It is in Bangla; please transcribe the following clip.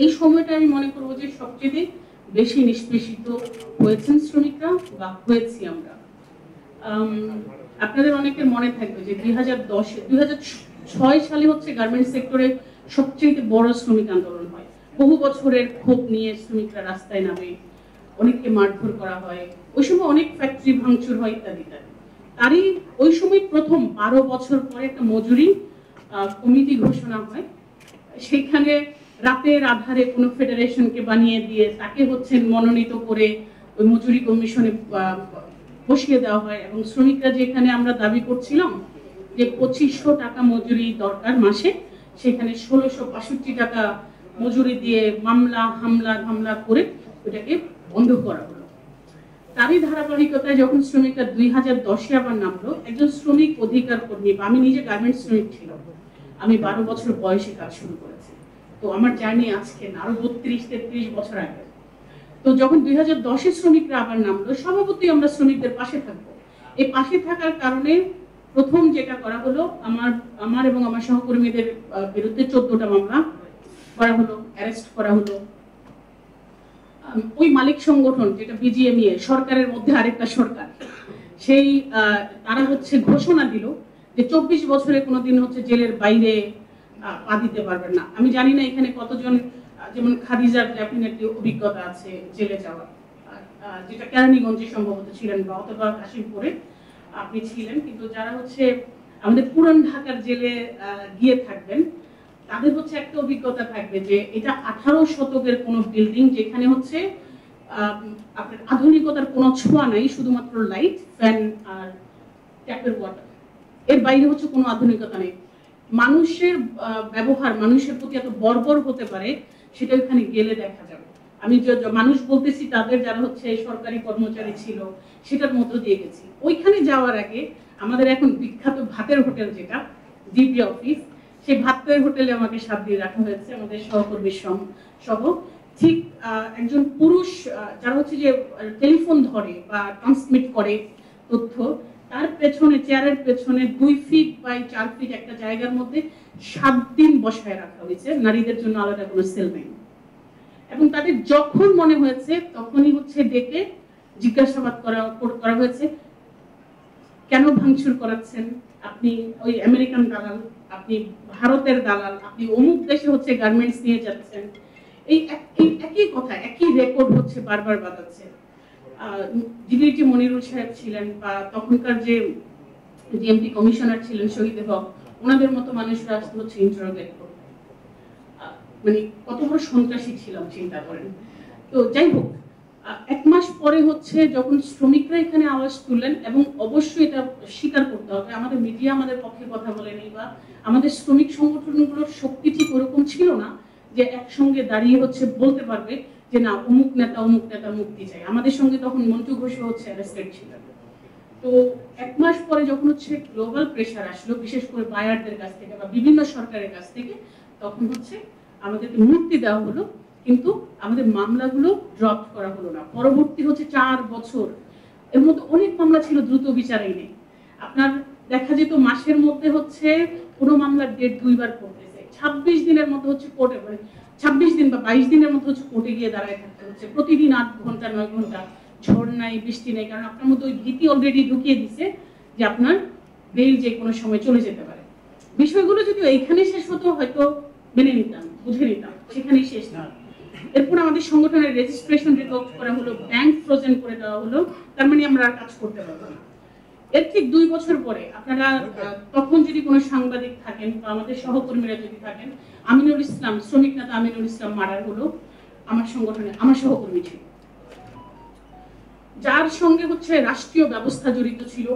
এই সময়টা আমি মনে করবো যে সবচেয়ে বেশি নিষ্পেষিত হয়েছেন শ্রমিকরা বা হয়েছি আমরা। আপনাদের অনেকের মনে থাকবে যে 2006 সালে হচ্ছে গার্মেন্টস সেক্টরে সবচেয়ে বড় শ্রমিক আন্দোলন হয়। বহু বছরের ক্ষোভ নিয়ে শ্রমিকরা রাস্তায় নামে, অনেককে মারধর করা হয়, ওই সময় অনেক ফ্যাক্টরি ভাঙচুর হয় ইত্যাদি ইত্যাদি। তারই ওই সময় প্রথম 12 বছর পরে একটা মজুরি কমিটি ঘোষণা হয়। সেখানে রাতের আধারে কোনো ফেডারেশনকে বানিয়ে দিয়ে তাকে হচ্ছে মনোনীত করে ওই মজুরি কমিশনে বসিয়ে দেওয়া হয়, এবং শ্রমিকরা যেখানে আমরা দাবি করছিলাম যে 2500 টাকা মজুরি দরকার মাসে, সেখানে 1665 টাকা মজুরি দিয়ে হামলা করে ওটাকে বন্ধ করা হলো। তারই ধারাবাহিকতায় যখন শ্রমিকরা 2010-এ আবার নামলো, একজন শ্রমিক অধিকার কর্মী, আমি নিজে গার্মেন্টস শ্রমিক ছিলাম, আমি 12 বছর বয়সে কাজ শুরু করেছি, তো আমার জার্নি আজকে না, আরো 32-33 বছর আগে। তো যখন 2010-এ শ্রমিকরা আবার নামলো, স্বভাবতই আমরা শ্রমিকদের পাশে থাকবো। এই পাশে থাকার কারণে প্রথম যেটা করা হলো, আমার এবং আমার সহকর্মীদের বিরুদ্ধে 14টা মামলা করা হলো, অ্যারেস্ট করা হলো। ওই মালিক সংগঠন যেটা বিজিএমইএ, সরকারের মধ্যে আরেকটা সরকার, সেই তারা হচ্ছে ঘোষণা দিল যে 24 বছরে কোনোদিন হচ্ছে জেলের বাইরে পা দিতে পারবেন না। আমি জানি না এখানে কতজন, যেমন খাদিজার ডেফিনেটলি অভিজ্ঞতা আছে জেলে যাওয়ার, যেটা কেরানীগঞ্জে সম্ভবত ছিলেন বা অথবা কাশিমপুরে আপনি ছিলেন, কিন্তু যারা হচ্ছে আমাদের পুরান ঢাকার জেলে গিয়ে থাকবেন, তাদের হচ্ছে একটা অভিজ্ঞতা থাকবে যে এটা 18 শতকের কোনো বিল্ডিং, যেখানে হচ্ছে আপনার আধুনিকতার কোনো ছোঁয়া নাই, শুধুমাত্র লাইট, ফ্যান আর ট্যাপের ওয়াটার, এর বাইরে হচ্ছে কোনো আধুনিকতা নেই। মানুষের ব্যবহার মানুষের প্রতি এত বর্বর হতে পারে, সেটা ওখানে গেলে দেখা যাবে। আমি মানুষ বলতেছি তাদের যারা হচ্ছে সরকারি কর্মচারী ছিল, সেটার মধ্য দিয়ে গেছি। ওইখানে যাওয়ার আগে আমাদের এখন বিখ্যাত ভাতের হোটেল, যেটা ডিপি অফিস, সেই ভাতের হোটেলে আমাকে 7 দিন রাখা হয়েছে আমাদের সহকর্মীর সহ। ঠিক একজন পুরুষ যারা হচ্ছে যে টেলিফোন ধরে বা ট্রান্সমিট করে তথ্য, তার পেছনে, চেয়ারের পেছনে 2 ফিট বাই 4 ফিট একটা জায়গার মধ্যে 7 দিন বসায় রাখা হয়েছে। নারীদের জন্য আলাদা কোনো সেল নেই, এবং তাদের যখন মনে হয়েছে তখনই হচ্ছে ডেকে জিজ্ঞাসাবাদ করা হয়েছে, কেন ভাঙচুর করাচ্ছেন, আপনি ওই আমেরিকান দালাল, আপনি ভারতের দালাল, আপনি অমুক দেশে হচ্ছে গার্মেন্টস নিয়ে যাচ্ছেন। এই একই কথা, একই রেকর্ড হচ্ছে বারবার বাজাচ্ছে। জিবিটি মনিরুল সাহেব ছিলেন, বা তখনকার যে ডিএমপি কমিশনার ছিলেন শহীদ হক, ওনাদের মতো মানুষরা আসলে হচ্ছে ইন্টারোগেট করত। মানে কত বড় সন্ত্রাসী ছিলাম চিন্তা করেন। তো যাই হোক, 1 মাস পরে হচ্ছে যখন শ্রমিকরা এখানে আওয়াজ তুললেন, এবং অবশ্যই এটা স্বীকার করতে হবে, আমাদের মিডিয়া আমাদের পক্ষে কথা বলেনি, বা আমাদের শ্রমিক সংগঠনগুলোর শক্তি ঠিক ওরকম ছিল না যে একসঙ্গে দাঁড়িয়ে হচ্ছে বলতে পারবে যে না অমুক নেতা মুক্তি চাই। আমাদের সঙ্গে তখন মন্টু ঘোষ হচ্ছে অ্যারেস্টেড ছিলেন। তো 1 মাস পরে যখন হচ্ছে গ্লোবাল প্রেশার আসলো, বিশেষ করে বায়ারদের কাছ থেকে বা বিভিন্ন সরকারের কাছ থেকে, তখন হচ্ছে আমাদেরকে মুক্তি দেওয়া হলো, কিন্তু আমাদের মামলাগুলো ড্রপ করা হলো না। পরবর্তী হচ্ছে 4 বছর, এর মধ্যে অনেক মামলা ছিল দ্রুত বিচারেই নেই। আপনার দেখা যেত মাসের মধ্যে হচ্ছে কোনো মামলার ডেট 2 বার পড়তেছে, 26 দিনের মধ্যে হচ্ছে কোর্টে, 26 দিন বা 22 দিনের মধ্যে হচ্ছে কোর্টে গিয়ে দাঁড়ায় থাকতে হচ্ছে, প্রতিদিন 8 ঘন্টা 9 ঘন্টা, ঝড় নাই বৃষ্টি নেই, কারণ আপনার মধ্যে ওই ভীতি অলরেডি ঢুকিয়ে দিছে যে আপনার বেল যে কোনো সময় চলে যেতে পারে। বিষয়গুলো যদি এইখানে শেষ হতো হয়তো মেনে নিতাম, বুঝে নিতাম, সেখানেই শেষ না। এরপর আমাদের সংগঠনের রেজিস্ট্রেশন রিভোক করা হলো, ব্যাংক ফ্রোজেন করে দেওয়া হলো, তার মানে আমরা আর কাজ করতে পারবো না। এর ঠিক 2 বছর পরে আপনারা তখন যদি কোনো সাংবাদিক থাকেন বা আমাদের সহকর্মীরা যদি থাকেন, আমিনুল ইসলাম, শ্রমিক নেতা আমিনুল ইসলাম মার্ডার হলো। আমার সংগঠনে আমার সহকর্মী ছিল, যার সঙ্গে হচ্ছে রাষ্ট্রীয় ব্যবস্থা জড়িত ছিল।